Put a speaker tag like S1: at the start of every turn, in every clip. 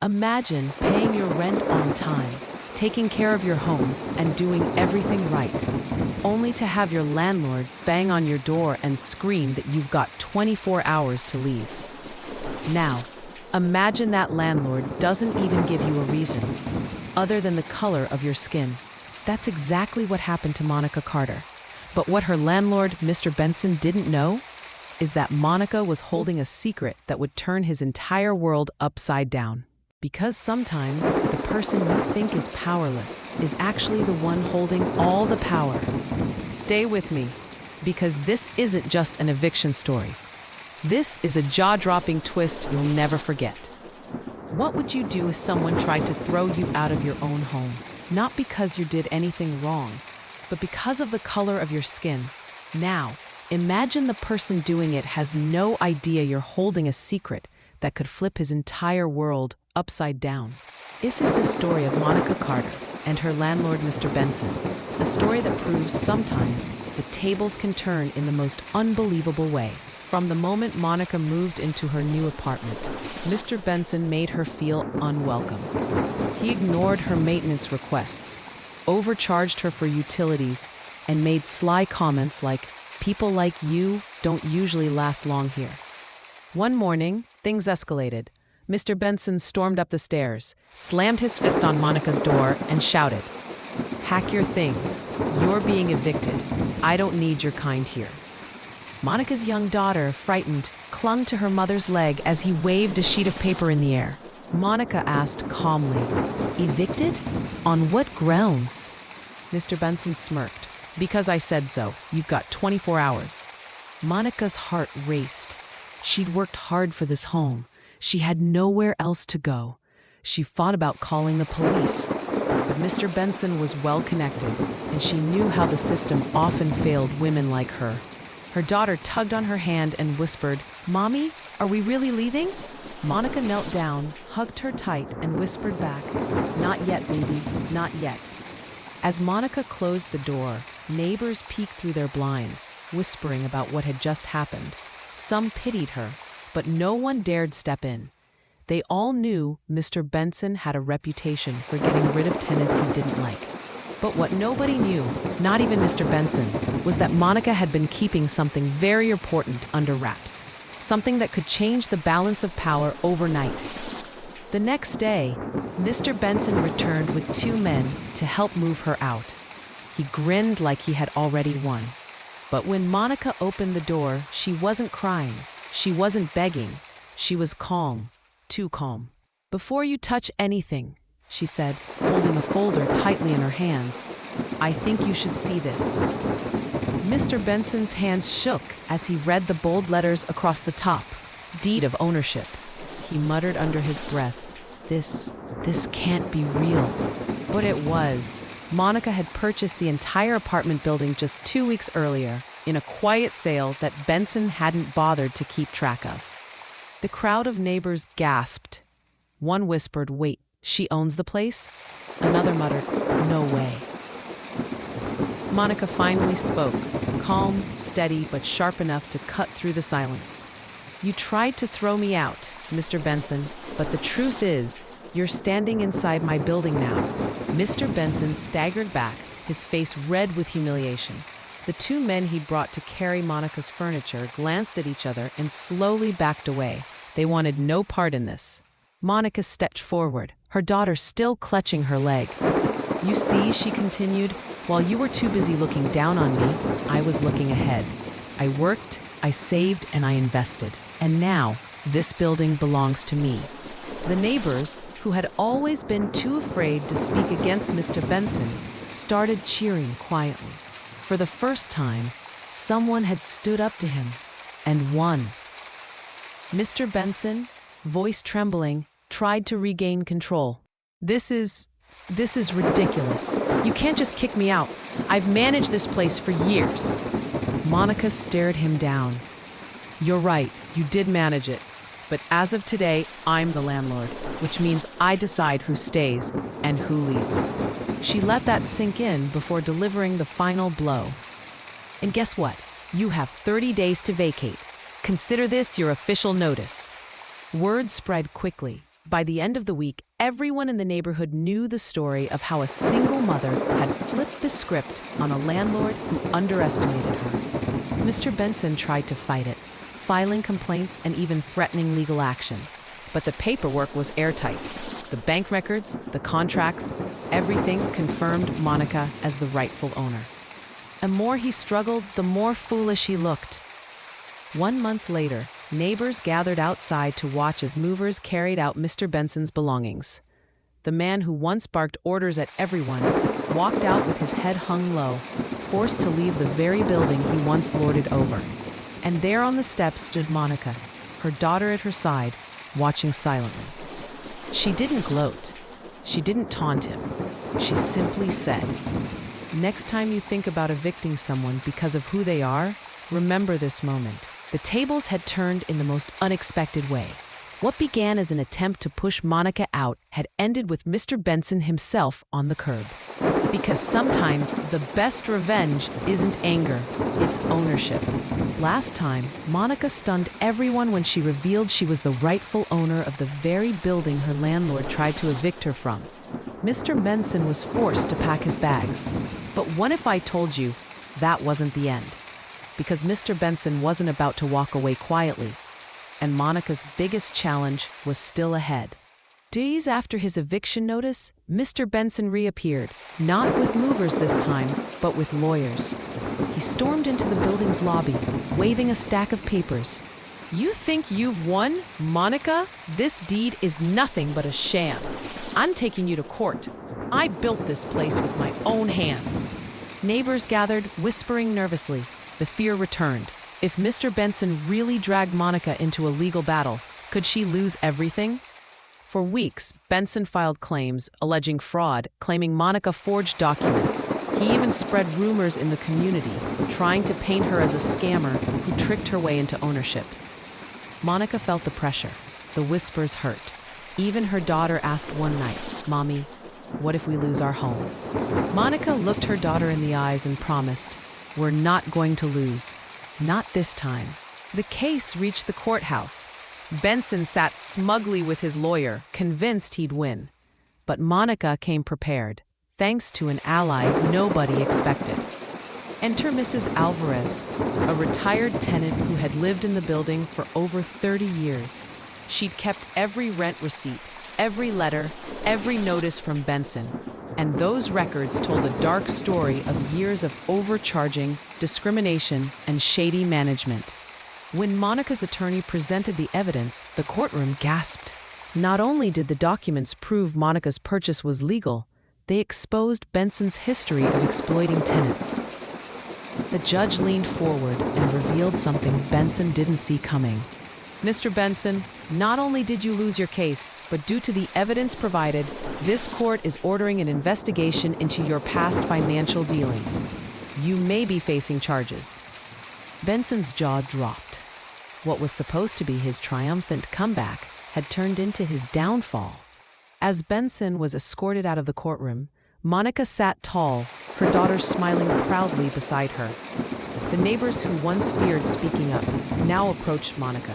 S1: Imagine paying your rent on time, taking care of your home, and doing everything right, only to have your landlord bang on your door and scream that you've got 24 hours to leave. Now, imagine that landlord doesn't even give you a reason, other than the color of your skin. That's exactly what happened to Monica Carter. But what her landlord, Mr. Benson, didn't know is that Monica was holding a secret that would turn his entire world upside down. Because sometimes the person you think is powerless is actually the one holding all the power. Stay with me, because this isn't just an eviction story. This is a jaw-dropping twist you'll never forget. What would you do if someone tried to throw you out of your own home? Not because you did anything wrong, but because of the color of your skin. Now, imagine the person doing it has no idea you're holding a secret that could flip his entire world upside down. This is the story of Monica Carter and her landlord, Mr. Benson. A story that proves sometimes the tables can turn in the most unbelievable way. From the moment Monica moved into her new apartment, Mr. Benson made her feel unwelcome. He ignored her maintenance requests, overcharged her for utilities, and made sly comments like, "People like you don't usually last long here." One morning, things escalated. Mr. Benson stormed up the stairs, slammed his fist on Monica's door, and shouted, "Pack your things. You're being evicted. I don't need your kind here." Monica's young daughter, frightened, clung to her mother's leg as he waved a sheet of paper in the air. Monica asked calmly, "Evicted? On what grounds?" Mr. Benson smirked. "Because I said so. You've got 24 hours. Monica's heart raced. She'd worked hard for this home. She had nowhere else to go. She fought about calling the police. But Mr. Benson was well connected, and she knew how the system often failed women like her. Her daughter tugged on her hand and whispered, "Mommy, are we really leaving?" Monica knelt down, hugged her tight, and whispered back, "Not yet, baby, not yet." As Monica closed the door, neighbors peeked through their blinds, whispering about what had just happened. Some pitied her, but no one dared step in. They all knew Mr. Benson had a reputation for getting rid of tenants he didn't like. But what nobody knew, not even Mr. Benson, was that Monica had been keeping something very important under wraps, something that could change the balance of power overnight. The next day, Mr. Benson returned with 2 men to help move her out. He grinned like he had already won. But when Monica opened the door, she wasn't crying. She wasn't begging. She was calm, too calm. "Before you touch anything," she said, holding a folder tightly in her hands, "I think you should see this." Mr. Benson's hands shook as he read the bold letters across the top, "Deed of ownership." He muttered under his breath, This can't be real." But it was. Monica had purchased the entire apartment building just 2 weeks earlier in a quiet sale that Benson hadn't bothered to keep track of. The crowd of neighbors gasped. One whispered, "Wait, she owns the place?" Another muttered, "No way." Monica finally spoke, calm, steady, but sharp enough to cut through the silence. "You tried to throw me out, Mr. Benson, but the truth is, you're standing inside my building now." Mr. Benson staggered back, his face red with humiliation. The 2 men he'd brought to carry Monica's furniture glanced at each other and slowly backed away. They wanted no part in this. Monica stepped forward, her daughter still clutching her leg. "You see," she continued, "while you were too busy looking down on me, I was looking ahead. I worked, I saved, and I invested. And now, this building belongs to me." The neighbors, who had always been too afraid to speak against Mr. Benson, started cheering quietly. For the first time, someone had stood up to him and won. Mr. Benson, voice trembling, tried to regain control. This is ridiculous. You can't just kick me out. I've managed this place for years." Monica stared him down. "You're right, you did manage it. But as of today, I'm the landlord, which means I decide who stays and who leaves." She let that sink in before delivering the final blow. "And guess what? You have 30 days to vacate. Consider this your official notice." Word spread quickly. By the end of the week, everyone in the neighborhood knew the story of how a single mother had flipped the script on a landlord who underestimated her. Mr. Benson tried to fight it, filing complaints and even threatening legal action. But the paperwork was airtight. The bank records, the contracts, everything confirmed Monica as the rightful owner. The more he struggled, the more foolish he looked. 1 month later, neighbors gathered outside to watch as movers carried out Mr. Benson's belongings. The man who once barked orders at everyone walked out with his head hung low, forced to leave the very building he once lorded over. And there on the steps stood Monica, her daughter at her side, watching silently. She didn't gloat. She didn't taunt him. She simply said, "Next time you think about evicting someone because of who they are, remember this moment." The tables had turned in the most unexpected way. What began as an attempt to push Monica out had ended with Mr. Benson himself on the curb. Because sometimes the best revenge isn't anger, it's ownership. Last time, Monica stunned everyone when she revealed she was the rightful owner of the very building her landlord tried to evict her from. Mr. Benson was forced to pack his bags. But what if I told you that wasn't the end? Because Mr. Benson wasn't about to walk away quietly, and Monica's biggest challenge was still ahead. Days after his eviction notice, Mr. Benson reappeared, not with movers this time, but with lawyers. He stormed into the building's lobby, waving a stack of papers. "You think you've won, Monica? This deed is nothing but a sham. I'm taking you to court. I built this place with my own hands." Neighbors gathered, whispering nervously. The fear returned. If Mr. Benson really dragged Monica into a legal battle, could she lose everything? For weeks, Benson filed claims alleging fraud, claiming Monica forged documents. He even spread rumors in the community, trying to paint her as a scammer who tricked her way into ownership. Monica felt the pressure. The whispers hurt. Even her daughter asked one night, "Mommy, what if we lose our home?" Monica looked her daughter in the eyes and promised, "We're not going to lose. Not this time." The case reached the courthouse. Benson sat smugly with his lawyer, convinced he'd win. But Monica came prepared, thanks to an ally nobody expected. Enter Mrs. Alvarez, a retired tenant who had lived in the building for over 30 years. She'd kept every rent receipt, every letter, every notice from Benson. And those records told a dark story of years of overcharging, discrimination, and shady management. When Monica's attorney presented the evidence, the courtroom gasped. Not only did the documents prove Monica's purchase was legal, they exposed Benson's history of exploiting tenants. The judge leaned forward and revealed something Benson didn't see coming. "Mr. Benson, not only did you lose your case, but due to the evidence provided, this court is ordering an investigation into your past financial dealings. You may be facing charges." Benson's jaw dropped. What was supposed to be his triumphant comeback had turned into his downfall. As Benson was escorted out of the courtroom, Monica sat tall, her daughter smiling proudly beside her. The neighbors who once feared speaking up now approached Monica,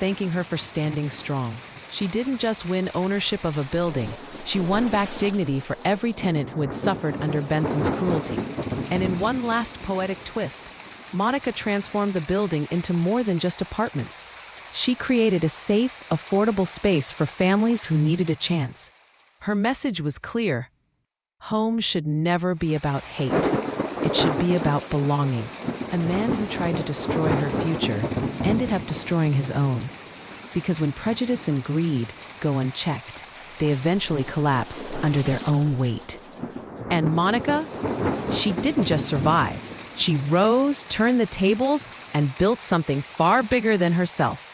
S1: thanking her for standing strong. She didn't just win ownership of a building, she won back dignity for every tenant who had suffered under Benson's cruelty. And in one last poetic twist, Monica transformed the building into more than just apartments. She created a safe, affordable space for families who needed a chance. Her message was clear. Home should never be about hate. It should be about belonging. A man who tried to destroy her future ended up destroying his own. Because when prejudice and greed go unchecked, they eventually collapse under their own weight. And Monica, she didn't just survive. She rose, turned the tables, and built something far bigger than herself.